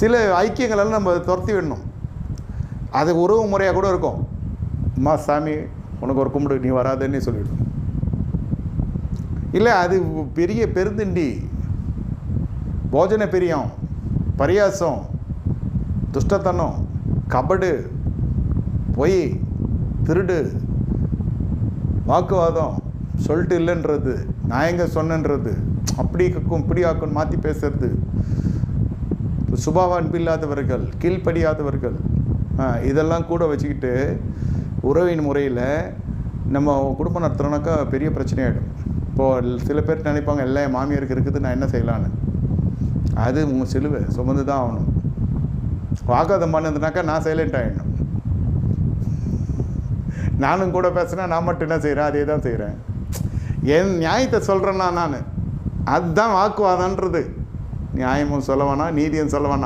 சில ஐக்கியங்களெல்லாம் நம்ம துரத்தி விடணும். அது உறவு முறையாக கூட இருக்கும். அம்மா சாமி உனக்கு ஒரு கும்பிடு, நீ வராதுன்னு சொல்லிவிடும். இல்லை அது பெரிய பெருந்திண்டி, போஜன பிரியம், பரியாசம், துஷ்டத்தனம், கபடு, பொய், திருடு, வாக்குவாதம், சொல்லிட்டு இல்லைன்றது, நான் எங்கே சொன்னன்றது, அப்படி ஆக்கும் இப்படி ஆக்கும் மாற்றி பேசுறது, சுபாவ அன்பு இல்லாதவர்கள், கீழ்ப்படியாதவர்கள், இதெல்லாம் கூட வச்சுக்கிட்டு உறவின் முறையில் நம்ம குடும்பம் நடத்துகிறோன்னாக்கா பெரிய பிரச்சனையாகிடும். இப்போது சில பேர் நினைப்பாங்க எல்லாம் என் மாமியாருக்கு இருக்குது, நான் என்ன செய்யலான்னு. அது உங்கள் சிலுவை சுமந்து தான் ஆகணும். வாக்குவாதம் பண்ணதுனாக்கா நான் சைலண்ட் ஆகிடணும். நானும் கூட பேசுகிறேன், நான் மட்டும் என்ன செய்கிறேன், அதே தான் செய்கிறேன். என் நியாயத்தை சொல்கிறேன்னா நான், அதுதான் வாக்குவாதன்றது. நியாயமும் சொல்ல வேணாம், நீதியும் சொல்ல வேணாம்.